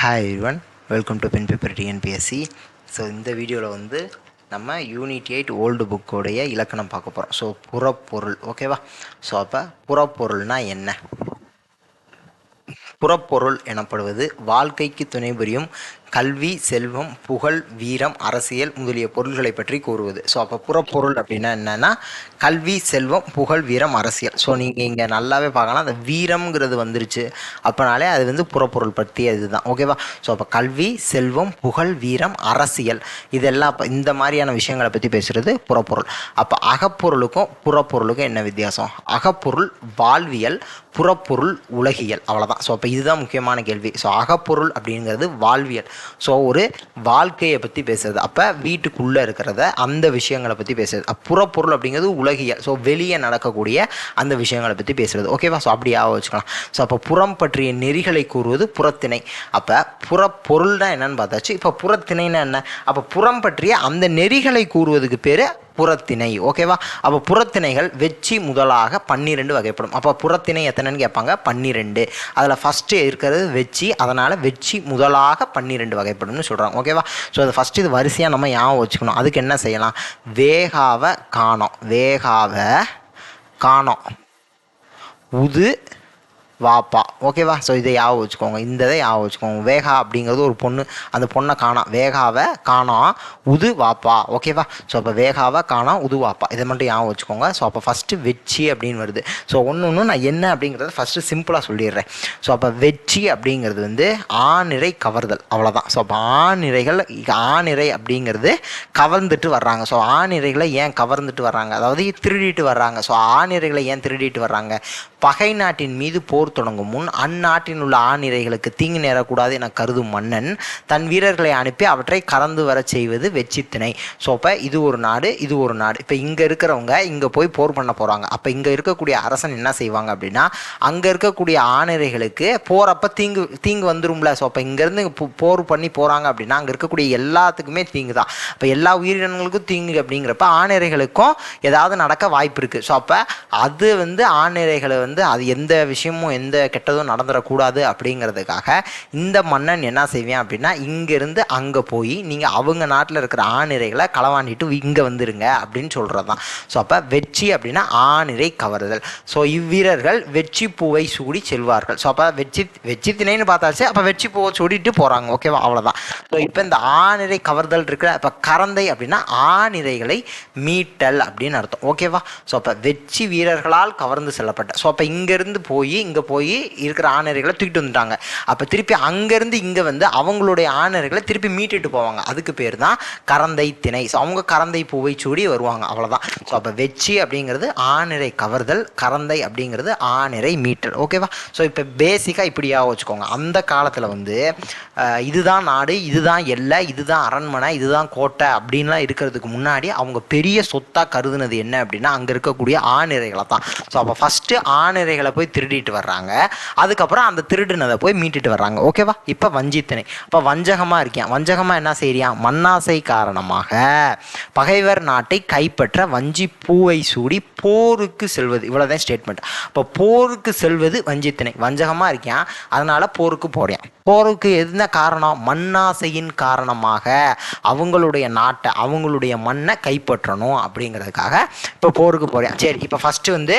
Hi everyone, welcome to pen paper TNPSC. So இந்த வீடியோவில் வந்து நம்ம யூனிட் 8 ஓல்டு புக்கோடைய இலக்கணம் பார்க்க போகிறோம். ஸோ புறப்பொருள், ஓகேவா? ஸோ அப்போ புறப்பொருள்னால் என்ன? புறப்பொருள் எனப்படுவது வாழ்க்கைக்கு துணை புரியும் கல்வி, செல்வம், புகழ், வீரம், அரசியல் முதலிய பொருள்களை பற்றி கூறுவது. ஸோ அப்போ புறப்பொருள் அப்படின்னா என்னென்னா கல்வி, செல்வம், புகழ், வீரம், அரசியல். ஸோ நீங்கள் இங்கே நல்லாவே பார்க்கலாம், அந்த வீரம்ங்கிறது வந்துருச்சு அப்படின்னாலே அது வந்து புறப்பொருள் பற்றிய இதுதான், ஓகேவா? ஸோ அப்போ கல்வி, செல்வம், புகழ், வீரம், அரசியல் இதெல்லாம் இந்த மாதிரியான விஷயங்களை பற்றி பேசுகிறது புறப்பொருள். அப்போ அகப்பொருளுக்கும் புறப்பொருளுக்கும் என்ன வித்தியாசம்? அகப்பொருள் வாழ்வியல், புறப்பொருள் உலகியல், அவ்வளோதான். ஸோ அப்போ இதுதான் முக்கியமான கேள்வி. ஸோ அகப்பொருள் அப்படிங்கிறது வாழ்வியல், ஸோ ஒரு வாழ்க்கையை பற்றி பேசுறது. அப்போ வீட்டுக்குள்ளே இருக்கிறத அந்த விஷயங்களை பற்றி பேசுறது. புறப்பொருள் அப்படிங்கிறது உலகியல், ஸோ வெளியே நடக்கக்கூடிய அந்த விஷயங்களை பற்றி பேசுறது, ஓகேவா? ஸோ அப்படியாக வச்சுக்கலாம். ஸோ அப்போ புறம் பற்றிய நெறிகளை கூறுவது புறத்திணை. அப்போ புறப்பொருள்னா என்னன்னு பார்த்தாச்சு. இப்போ புறத்திணைன்னா என்ன? அப்போ புறம் பற்றிய அந்த நெறிகளை கூறுவதுக்கு பேர் புறத்திணை, ஓகேவா? அப்போ புறத்திணைகள் வெற்றி முதலாக 12 வகைப்படும். அப்போ புறத்திணை எத்தனைன்னு கேட்பாங்க? 12. அதில் ஃபஸ்ட்டு இருக்கிறது வெற்றி, அதனால் வெற்றி முதலாக 12 வகைப்படும்னு சொல்கிறாங்க, ஓகேவா? ஸோ அது ஃபஸ்ட்டு இது வரிசையாக நம்ம ஞாபகம் வச்சுக்கணும். அதுக்கு என்ன செய்யலாம்? வேகாவ காணோம், வேகாவ காணோம், உது வாப்பா, ஓகேவா? ஸோ இதை ஞாபகம் வச்சுக்கோங்க, இந்த இதை ஞாபகம் வச்சுக்கோங்க. வேகா அப்படிங்கிறது ஒரு பொண்ணு, அந்த பொண்ணை காணோம், வேகாவை காணோம், உது வாப்பா, ஓகேவா? ஸோ அப்போ வேகாவை காணோம், உது வாப்பா, இதை மட்டும் ஞாபகம் வச்சுக்கோங்க. ஸோ அப்போ ஃபஸ்ட்டு வெற்றி அப்படின்னு வருது. ஸோ ஒன்று நான் என்ன அப்படிங்கிறத ஃபஸ்ட்டு சிம்பிளாக சொல்லிடுறேன். ஸோ அப்போ வெற்றி அப்படிங்கிறது வந்து ஆணிரை கவர்தல், அவ்வளோதான். ஸோ அப்போ ஆணிரை அப்படிங்கிறது கவர்ந்துட்டு வர்றாங்க. ஸோ ஆணிரைகளை ஏன் கவர்ந்துட்டு வர்றாங்க? அதாவது திருடிட்டு வர்றாங்க. ஸோ ஆணிரைகளை ஏன் திருடிட்டு வர்றாங்க? பகை நாட்டின் மீது போர் தொடங்கும் முன் அந்நாட்டில் உள்ள ஆணிரைகளுக்கு தீங்கு நேரக்கூடாது என கருதும் மன்னன் தன் வீரர்களை அனுப்பி அவற்றை கறந்து வர செய்வது வெற்றித்திணை. ஸோ அப்போ இது ஒரு நாடு, இது ஒரு நாடு. இப்போ இங்கே இருக்கிறவங்க இங்கே போய் போர் பண்ண போகிறாங்க. அப்போ இங்கே இருக்கக்கூடிய அரசன் என்ன செய்வாங்க அப்படின்னா, அங்கே இருக்கக்கூடிய ஆணிரைகளுக்கு போகிறப்ப தீங்கு வந்துரும்ல. ஸோ அப்போ இங்கேருந்து போர் பண்ணி போகிறாங்க அப்படின்னா அங்கே இருக்கக்கூடிய எல்லாத்துக்குமே தீங்கு தான். இப்போ எல்லா உயிரினங்களுக்கும் தீங்கு அப்படிங்கிறப்ப ஆணிரைகளுக்கும் ஏதாவது நடக்க வாய்ப்பு இருக்குது. ஸோ அப்போ அது வந்து ஆணிரைகளை வந்து அது எந்த விஷயமும் எந்த கெட்டதும் நடந்துடக்கூடாது அப்படிங்கிறதுக்காக இந்த மன்னன் என்ன செய்வேன் அப்படின்னா, இங்கேருந்து அங்கே போய் நீங்கள் அவங்க நாட்டில் இருக்கிற ஆணிரைகளை களவாண்டிட்டு இங்கே வந்துருங்க அப்படின்னு சொல்கிறது தான். ஸோ அப்போ வெற்றி அப்படின்னா ஆணிரை கவர்தல். ஸோ இவ்வீரர்கள் வெற்றி பூவை சூடி செல்வார்கள். ஸோ அப்போ வெற்றி திணைன்னு பார்த்தாச்சு, அப்போ வெற்றி பூவை சூடிட்டு போகிறாங்க, ஓகேவா? அவ்வளோதான். ஸோ இப்போ இந்த ஆணிரை கவர்தல் இருக்கிற இப்போ கரந்தை அப்படின்னா ஆணிரைகளை மீட்டல் அப்படின்னு அர்த்தம், ஓகேவா? ஸோ அப்போ வெற்றி வீரர்களால் கவர்ந்து செல்லப்பட்ட. ஸோ அப்போ இங்கேருந்து இங்கே போய் இருக்கிற ஆணிரைகளை தூக்கிட்டு வந்துட்டாங்க. அப்போ திருப்பி அங்கேருந்து இங்கே வந்து அவங்களுடைய ஆணிரைகளை திருப்பி மீட்டுட்டு போவாங்க. அதுக்கு பேர் தான் கரந்தை திணை. ஸோ அவங்க கரந்தை பூவை சூடி வருவாங்க, அவ்வளோதான். ஸோ அப்போ வெற்றி அப்படிங்கிறது ஆணிரை கவர்தல், கரந்தை அப்படிங்கிறது ஆணிரை மீட்டல், ஓகேவா? ஸோ இப்போ பேசிக்காக இப்படியாக வச்சுக்கோங்க. அந்த காலத்தில் வந்து இதுதான் நாடு, இதுதான் எல்லை, இதுதான் அரண்மனை, இதுதான் கோட்டை அப்படின்லாம் இருக்கிறதுக்கு முன்னாடி அவங்க பெரிய சொத்தாக கருதுனது என்ன அப்படின்னா அங்கே இருக்கக்கூடிய ஆணிரைகளை தான். ஸோ அப்போ ஃபஸ்ட்டு ஆணிரைகளை போய் திருடிட்டு வர்றாங்க, அதுக்கப்புறம் அந்த திருடினதை போய் மீட்டுட்டு வர்றாங்க, ஓகேவா? இப்போ வஞ்சித்திணை. இப்போ வஞ்சகமாக இருக்கேன், வஞ்சகமாக என்ன செய்யறியான்? மண்ணாசை காரணமாக பகைவர் நாட்டை கைப்பற்ற வஞ்சி பூவை சூடி போருக்கு செல்வது, இவ்வளோதான் ஸ்டேட்மெண்ட். இப்போ போருக்கு செல்வது வஞ்சித்திணை. வஞ்சகமாக இருக்கேன், அதனால போருக்கு போகிறேன். போருக்கு என்ன காரணம்? மண்ணாசையின் காரணமாக அவங்களுடைய நாட்டை, அவங்களுடைய மண்ணை கைப்பற்றணும் அப்படிங்கிறதுக்காக இப்போ போருக்கு போகிறேன். சரி, இப்போ ஃபஸ்ட்டு வந்து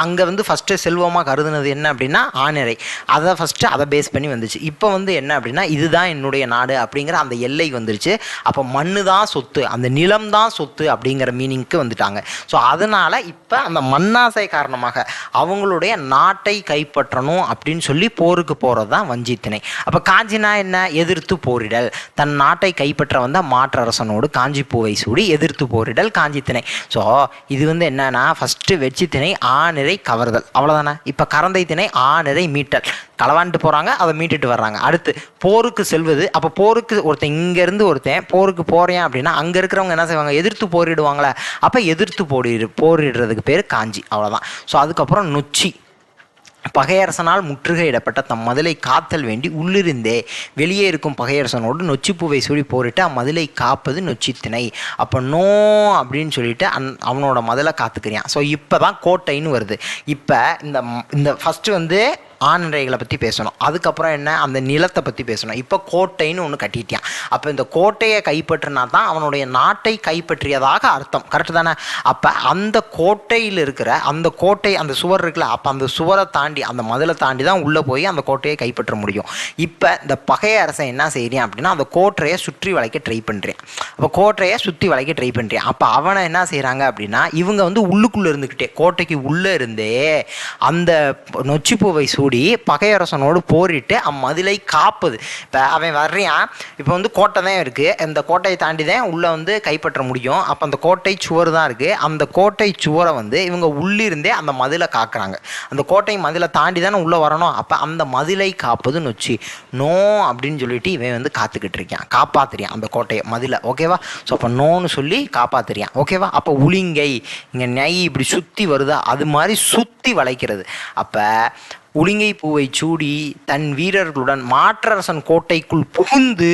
அங்கே வந்து ஃபஸ்ட்டு செல்வமாக கருதுனது என்ன அப்படின்னா ஆணிரை. அதை பேஸ் பண்ணி வந்துச்சு. இப்போ வந்து என்ன அப்படின்னா இதுதான் என்னுடைய நாடு அப்படிங்கிற அந்த எல்லை வந்துருச்சு. அப்போ மண்ணு தான் சொத்து, அந்த நிலம் தான் சொத்து அப்படிங்கிற மீனிங்க்கு வந்துட்டாங்க. ஸோ அதனால் இப்போ அந்த மண்ணாசை காரணமாக அவங்களுடைய நாட்டை கைப்பற்றணும் அப்படின்னு சொல்லி போருக்கு போகிறது தான் வஞ்சித்திணை. அப்போ காஞ்சினா என்ன? எதிர்த்து போரிடல். தன் நாட்டை கைப்பற்ற வந்த மாற்றரசனோடு காஞ்சி பூவை சூடி எதிர்த்து போரிடல் காஞ்சித்திணை. ஸோ இது வந்து என்னன்னா ஃபஸ்ட்டு வெற்றித்திணை ஆணிரை கவர்தல், அவ்வளோதானே. இப்போ கரந்தை திணை ஆணிரை மீட்டல், களவாண்டு போகிறாங்க, அதை மீட்டுட்டு வர்றாங்க. அடுத்து போருக்கு செல்வது. அப்போ போருக்கு ஒருத்தன் இங்கேருந்து ஒருத்தன் போருக்கு போகிறேன் அப்படின்னா அங்கே இருக்கிறவங்க என்ன செய்வாங்க? எதிர்த்து போரிடுவாங்களே. அப்போ எதிர்த்து போரிடுறதுக்கு பேர் காஞ்சி, அவ்வளோதான். ஸோ அதுக்கப்புறம் நொச்சி. பகையரசனால் முற்றுகையிடப்பட்ட தம் மதிலை காத்தல் வேண்டி உள்ளிருந்தே வெளியே இருக்கும் பகையரசனோடு நொச்சிப்பூவை சூடி போரிட்டு அம்மதிலை காப்பது நொச்சித்திணை. அப்போ நோ அப்படின்னு சொல்லிட்டு அவனோட மதிலை காத்துக்கிறியான். ஸோ இப்போ தான் கோட்டைன்னு வருது. இப்போ இந்த ஃபஸ்ட்டு வந்து ஆண்நிறைகளை பற்றி பேசணும். அதுக்கப்புறம் என்ன, அந்த நிலத்தை பற்றி பேசணும். இப்போ கோட்டைன்னு ஒன்று கட்டிட்டான். அப்போ இந்த கோட்டையை கைப்பற்றினா தான் அவனுடைய நாட்டை கைப்பற்றியதாக அர்த்தம். கரெக்டு தானே? அப்போ அந்த கோட்டையில் இருக்கிற அந்த கோட்டை, அந்த சுவர் இருக்குல்ல, அப்போ அந்த சுவரை தாண்டி, அந்த மதிலை தாண்டி தான் உள்ளே போய் அந்த கோட்டையை கைப்பற்ற முடியும். இப்போ இந்த பகைய அரசன் என்ன செய்கிறேன் அப்படின்னா, அந்த கோட்டையை சுற்றி வளைக்க ட்ரை பண்ணுறேன். அப்போ கோட்டையை சுற்றி வளைக்க ட்ரை பண்ணுறேன். அப்போ அவனை என்ன செய்கிறாங்க அப்படின்னா, இவங்க வந்து உள்ளுக்குள்ளே இருந்துக்கிட்டே, கோட்டைக்கு உள்ளே இருந்தே அந்த நொச்சிப்பூவை சூடி பகையரசனோடு போரிட்டு அம்மதிலை காப்பது. இப்போ அவன் வர்றான், இப்போ வந்து கோட்டை தான் இருக்குது, இந்த கோட்டையை தாண்டி தான் உள்ளே வந்து கைப்பற்ற முடியும். அப்போ அந்த கோட்டை சுவர் தான் இருக்குது. அந்த கோட்டை சுவரை வந்து இவங்க உள்ளிருந்தே அந்த மதிலை காக்குறாங்க. அந்த கோட்டை மதிலை தாண்டி தானே உள்ளே வரணும். அப்போ அந்த மதிலை காப்பது நொச்சி. நோ அப்படின்னு சொல்லிட்டு இவன் வந்து காத்துக்கிட்டு இருக்கான், காப்பாத்துறியான் அந்த கோட்டையை மதிலை. ஓகேவா? ஸோ அப்போ நோன்னு சொல்லி காப்பாத்துறியான். ஓகேவா? அப்போ உளிங்கை இங்கே நை இப்படி சுற்றி வருதா, அது மாதிரி சுற்றி வளைக்கிறது. அப்போ உளிங்கை பூவை சூடி தன் வீரர்களுடன் மாற்றரசன் கோட்டைக்குள் புகுந்து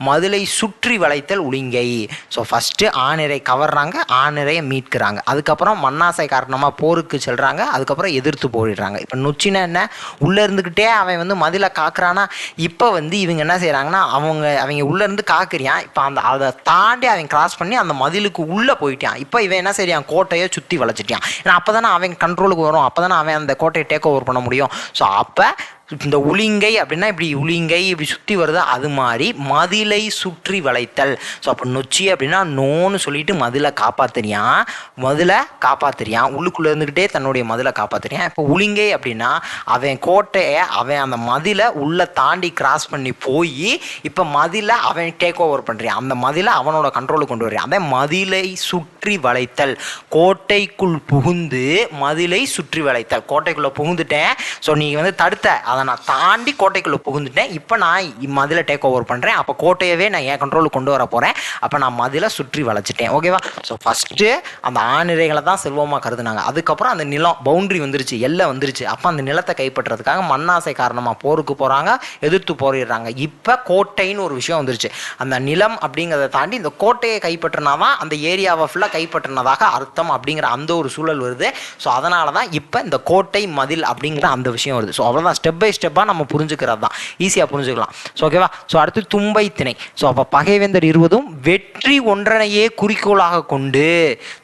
மதிலை சுற்றி வளைத்தல் உளிங்கை. So first ஆணிரை கவர்றாங்க, ஆணிரையை மீட்கிறாங்க. அதுக்கப்புறம் மண்ணாசை காரணமாக போருக்கு செல்கிறாங்க. அதுக்கப்புறம் எதிர்த்து போயிடுறாங்க. இப்போ நொச்சினா என்ன, உள்ளே இருந்துக்கிட்டே அவன் வந்து மதிலை காக்குறானா. இப்போ வந்து இவங்க என்ன செய்கிறாங்கன்னா, அவங்க உள்ளேருந்து காக்குறியான். இப்போ அதை தாண்டி அவன் கிராஸ் பண்ணி அந்த மதிலுக்கு உள்ளே போயிட்டான். இப்போ இவன் என்ன செய்யான், கோட்டையை சுற்றி வளைச்சிட்டான். ஏன்னா அப்போ தானே அவன் கண்ட்ரோலுக்கு வரும், அப்போ தானே அவன் அந்த கோட்டையை டேக் ஓவர் பண்ண முடியும். ஸோ அப்போ இந்த உளிங்கை அப்படின்னா இப்படி உளிங்கை இப்படி சுற்றி வருது, அது மாதிரி மதிலை சுற்றி வளைத்தல். ஸோ அப்போ நொச்சி அப்படின்னா நோன்னு சொல்லிட்டு மதிலை காப்பாத்துறியான், உள்ளுக்குள்ளே இருந்துக்கிட்டே தன்னுடைய மதிலை காப்பாத்துறியான். இப்போ உளிங்கை அப்படின்னா அவன் கோட்டையை அவன் அந்த மதிலை உள்ளே தாண்டி கிராஸ் பண்ணி போய் இப்போ மதிலை அவன் டேக் ஓவர் பண்ணுறான், அந்த மதிலை அவனோட கண்ட்ரோலுக்கு கொண்டு வர்றான். அதே மதிலை சுற்றி வளைத்தல், கோட்டைக்குள் புகுந்து மதிலை சுற்றி வளைத்தல். கோட்டைக்குள்ளே புகுந்துட்டேன், ஸோ நீ வந்து தடுத்த, அதை நான் தாண்டி கோட்டைக்குள்ளே புகுந்துட்டேன், இப்போ நான் மதிலை டேக் ஓவர் பண்ணுறேன். அப்போ கோட்டையவே நான் என் கண்ட்ரோலுக்கு கொண்டு வர போகிறேன். அப்போ நான் மதிலை சுற்றி வளைச்சிட்டேன். ஓகேவா? ஸோ ஃபஸ்ட்டு அந்த ஆணிரைகளை தான் செல்வமாக கருதுனாங்க. அதுக்கப்புறம் அந்த நிலம் பவுண்ட்ரி வந்துருச்சு, எல்லை வந்துருச்சு. அப்போ அந்த நிலத்தை கைப்பற்றுறதுக்காக மண்ணாசை காரணமாக போருக்கு போகிறாங்க, எதிர்த்து போரிடுறாங்க. இப்போ கோட்டைன்னு ஒரு விஷயம் வந்துருச்சு. அந்த நிலம் அப்படிங்கிறத தாண்டி இந்த கோட்டையை கைப்பற்றினாதான் அந்த ஏரியாவை ஃபுல்லாக கைப்பற்றினதாக அர்த்தம் அப்படிங்கிற அந்த ஒரு சூழல் வருது. ஸோ அதனால தான் இப்போ இந்த கோட்டை மதில் அப்படிங்கிற அந்த விஷயம் வருது. ஸோ அவ்வளோதான், ஸ்டெப் பை ஸ்டெப்பாக நம்ம புரிஞ்சுக்கிறது தான், ஈஸியாக புரிஞ்சுக்கலாம். ஸோ ஓகேவா? ஸோ அடுத்து தும்பை திணை. ஸோ அப்போ பகைவேந்தர் இருவதும் வெற்றி ஒன்றனையே குறிக்கோளாக கொண்டு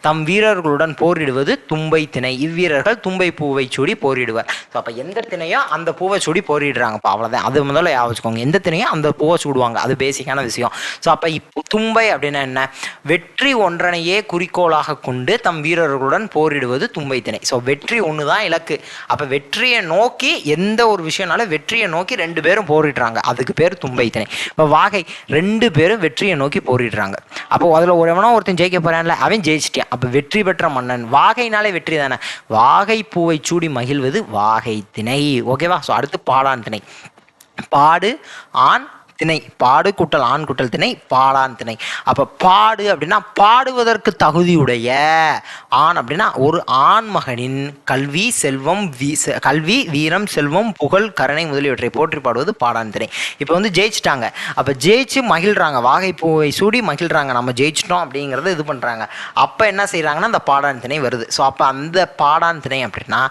தம் வீரர்களுடன் போரிடுவது தும்பை திணை. இவ்வீரர்கள் தும்பை பூவை சூடி போரிடுவார். ஸோ அப்போ எந்த திணையோ அந்த பூவை சூடி போரிடுறாங்க. இப்போ அவ்வளோதான், அது முதல்ல வச்சுக்கோங்க. எந்த திணையோ அந்த பூவை சூடுவாங்க, அது பேசிக்கான விஷயம். ஸோ அப்போ இப்போ தும்பை அப்படின்னா என்ன, வெற்றி ஒன்றனையே குறிக்கோளாக கொண்டு தம் வீரர்களுடன் போரிடுவது தும்பை திணை. ஸோ வெற்றி ஒன்று தான் இலக்கு. அப்போ வெற்றியை நோக்கி எந்த ஒரு விஷயம்னாலும் வெற்றியை நோக்கி ரெண்டு பேரும் போரிடுறாங்க, அதுக்கு பேர் தும்பை திணை. இப்போ வாகை ரெண்டு பேரும் வெற்றியை நோக்கி போரிடுறாங்க. அப்போ அதில் ஒருத்தன் ஜெயிக்க போறான்ல, அவன் ஜெயிச்சிட்டான். அப்போ வெற்றி பெற்ற மன்னன், வாகைனாலே வெற்றி தானே. வாகை பூவை சூடி மகிழ்வது வாகை திணை. ஓகேவா? ஸோ அடுத்து பாடான் திணை. பாடு ஆண் திணை, பாடு கூட்டல் ஆண் கூட்டல் திணை, பாடான் திணை. அப்போ பாடு அப்படின்னா பாடுவதற்கு தகுதியுடைய, ஆண் அப்படின்னா ஒரு ஆண்மகனின் கல்வி செல்வம் கல்வி வீரம் செல்வம் புகழ் கருணை முதலியவற்றை போற்றி பாடுவது பாடான் திணை. இப்போ வந்து ஜெயிச்சிட்டாங்க, அப்போ ஜெயிச்சு மகிழ்றாங்க, வாகை பூவை சூடி மகிழ்றாங்க, நம்ம ஜெயிச்சிட்டோம் அப்படிங்கிறத இது பண்ணுறாங்க. அப்போ என்ன செய்கிறாங்கன்னா அந்த பாடான் திணை வருது. ஸோ அப்போ அந்த பாடான் திணை அப்படின்னா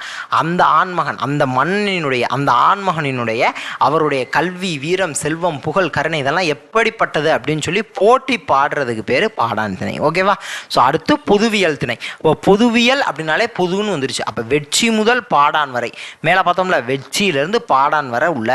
அந்த ஆண்மகன், அந்த மன்னனுடைய, அந்த ஆண்மகனினுடைய அவருடைய கல்வி வீரம் செல்வம் புகழ் கருணை இதெல்லாம் எப்படிப்பட்டது அப்படின்னு சொல்லி போட்டி பாடுறதுக்கு பேர் பாடான் திணை. ஓகேவா? ஸோ அடுத்து பொதுவியல் திணை. இப்போ பொதுவியல் அப்படின்னாலே பொதுன்னு வந்துருச்சு. அப்போ வெட்சி முதல் பாடான் வரை, மேலே பார்த்தோம்ல, வெட்சியிலிருந்து பாடான் வரை உள்ள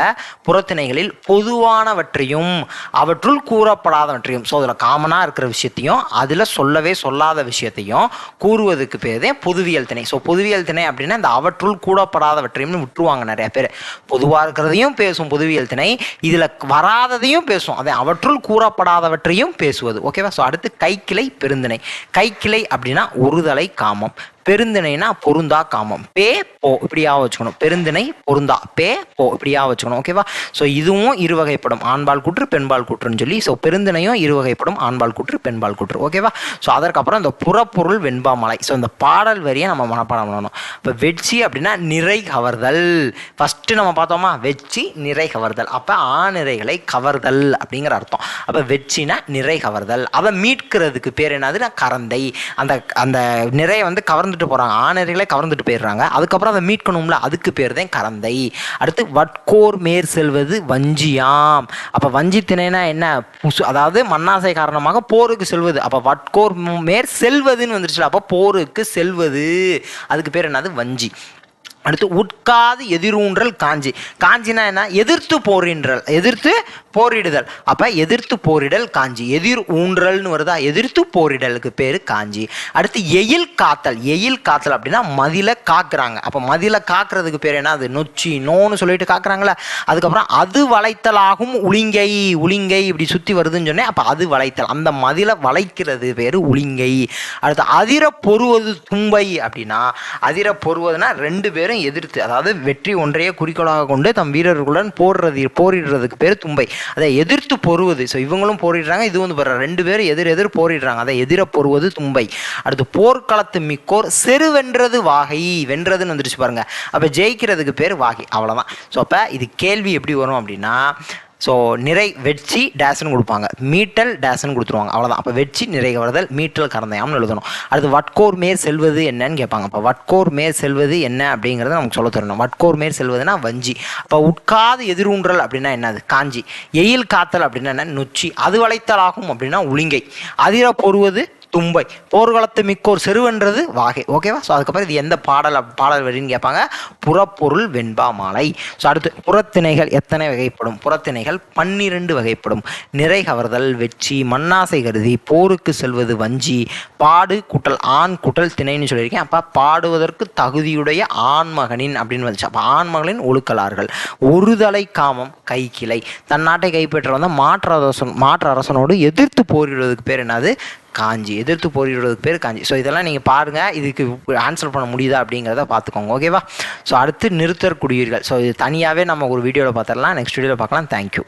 புறத்திணைகளில் பொதுவானவற்றையும் அவற்றுள் கூறப்படாதவற்றையும், ஸோ அதில் காமனாக இருக்கிற விஷயத்தையும் அதில் சொல்லவே சொல்லாத விஷயத்தையும் கூறுவதுக்கு பேர் தான் பொதுவியல் திணை. ஸோ பொதுவியல் திணை அப்படின்னா இந்த அவற்றுள் கூறப்படாதவற்றையும் விட்டுருவாங்க நிறைய பேர். பொதுவாக இருக்கிறதையும் பேசும் பொதுவியல் திணை, இதில் வராத பேசும், அதை அவற்றுள் கூறப்படாதவற்றையும் பேசுவது. ஓகேவா? ஸோ அடுத்து கைக்கிளை பெருந்திணை. கைக்கிளை அப்படின்னா ஒருதலை காமம், பெருந்திணைனா பொருந்தா காமம். பே போ இப்படியா வச்சுக்கணும், பெருந்திணை பொருந்தா பே போ இப்படியா வச்சுக்கணும். ஓகேவா? ஸோ இதுவும் இருவகைப்படும், ஆண்பால் கூற்று பெண்பால் கூற்றுன்னு சொல்லி. ஸோ பெருந்திணையும் இருவகைப்படும், ஆண்பால் கூற்று பெண்பால் கூற்று. ஓகேவா? ஸோ அதற்கப்புறம் இந்த புறப்பொருள் வெண்பாமலை. ஸோ இந்த பாடல் வரியை நம்ம மனப்பாடம் பண்ணணும். இப்போ வெட்சி அப்படின்னா நிறை கவர்தல். ஃபஸ்ட்டு நம்ம பார்த்தோமா, வெட்சி நிறை கவர்தல். அப்போ ஆநிறைகளை கவர்தல் அப்படிங்கிற அர்த்தம். அப்போ வெட்சினா நிறை கவர்தல். அதை மீட்கிறதுக்கு பேர் என்னதுன்னா கரந்தை. அந்த அந்த நிறைய வந்து கவர்ந்து கவர்ந்துட்டு போகிறாங்க, ஆணரிகளை கவர்ந்துட்டு போயிடுறாங்க. அதுக்கப்புறம் அதை மீட்கணும்ல, அதுக்கு பேர் தான் கரந்தை. அடுத்து வட்கோர் மேற் செல்வது வஞ்சியாம். அப்போ வஞ்சி திணைனா என்ன, அதாவது மண்ணாசை காரணமாக போருக்கு செல்வது. அப்போ வட்கோர் மேற் செல்வதுன்னு வந்துருச்சு, அப்போ போருக்கு செல்வது, அதுக்கு பேர் என்னது, வஞ்சி. அடுத்து உட்காது எதிரூன்றல் காஞ்சி. காஞ்சினா என்ன, எதிர்த்து போரின்றல், எதிர்த்து போரிடுதல். அப்போ எதிர்த்து போரிடல் காஞ்சி. எதிர் ஊன்றல்னு வருதா, எதிர்த்து போரிடலுக்கு பேர் காஞ்சி. அடுத்து எயில் காத்தல். எயில் காத்தல் அப்படின்னா மதில காக்குறாங்க. அப்போ மதில காக்குறதுக்கு பேர் என்ன, அது நொச்சி நோன்னு சொல்லிட்டு காக்குறாங்களே. அதுக்கப்புறம் அது வளைத்தலாகும் உளிங்கை. உளிங்கை இப்படி சுற்றி வருதுன்னு சொன்னேன், அப்போ அது வளைத்தல், அந்த மதில வளைக்கிறது பேர் உளிங்கை. அடுத்து அதிர பொறுவது தும்பை. அப்படின்னா அதிர பொறுவதுன்னா ரெண்டு பேரும் எதிர்த்து, அதாவது வெற்றி ஒன்றையே குறிக்கோளாக கொண்டு தம் வீரர்களுடன் போரிடுறதுக்கு பேர் தும்பை. அதை எதிர்த்து பொறுவது. ஸோ இவங்களும் போரிடுறாங்க, இது வந்து ரெண்டு பேரும் எதிர் போரிடுறாங்க, அதை எதிர பொறுவது தும்பை. அடுத்து போர்க்களத்து மிக்கோர் செருவென்றது வாகை. வென்றதுன்னு வந்துருச்சு பாருங்க, அப்போ ஜெயிக்கிறதுக்கு பேர் வாகை. அவ்வளோதான். ஸோ அப்போ இது கேள்வி எப்படி வரும் அப்படின்னா, ஸோ நிறை வெற்றி டேஸ்ன்னு கொடுப்பாங்க, மீட்டல் டேஸ்ன்னு கொடுத்துருவாங்க, அவ்வளோதான். அப்போ வெற்றி நிறை கவர்தல், மீட்டல் கறந்தையாம்னு எழுதணும். அடுத்து வட்கோர் மேற் செல்வது என்னன்னு கேட்பாங்க. அப்போ வட்கோர் மேற் செல்வது என்ன அப்படிங்கிறத நமக்கு சொல்ல தரணும். வட்கோர் மேற் செல்வதுன்னா வஞ்சி. அப்போ உட்காது எதிரூன்றல் அப்படின்னா என்னது, காஞ்சி. எயில் காத்தல் அப்படின்னா என்ன, நொச்சி. அது வளைத்தலாகும் அப்படின்னா உளிங்கை. அதிர பொறுவது தும்பை. போர்க்களத்து மிக்கோர் செருவென்றது வாகை. ஓகேவா. ஸோ அதுக்கப்புறம் இது எந்த பாடல் வரின்னு கேட்பாங்க, புறப்பொருள் வெண்பா மாலை. ஸோ அடுத்து புறத்திணைகள் எத்தனை வகைப்படும். புறத்திணைகள் 12 வகைப்படும். நிறை கவர்தல் வெற்றி, மண்ணாசை கருதி, போருக்கு செல்வது வஞ்சி, பாடு கூட்டல் ஆண் கூட்டல் திணைன்னு சொல்லியிருக்கேன். அப்போ பாடுவதற்கு தகுதியுடைய ஆண்மகனின் அப்படின்னு வந்துச்சு. அப்போ ஆண்மகளின் ஒழுக்கலார்கள். ஒருதலை காமம் கை கிளை. தன் நாட்டை கைப்பற்ற வந்த மாற்று அரசனோடு எதிர்த்து போரிடுவதற்கு பேர் என்னது, காஞ்சி. எதிர்த்து போரிடுறதுக்கு பேர் காஞ்சி. ஸோ இதெல்லாம் நீங்கள் பாருங்கள், இதுக்கு ஆன்சர் பண்ண முடியுதா அப்படிங்கிறத பார்த்துக்கோங்க. ஓகேவா. ஸோ அடுத்து நிறுத்தற்குடியீர்கள். ஸோ இது தனியாகவே நம்ம ஒரு வீடியோவில் பார்த்துடலாம், நெக்ஸ்ட் வீடியோவில் பார்க்கலாம். தேங்க்யூ.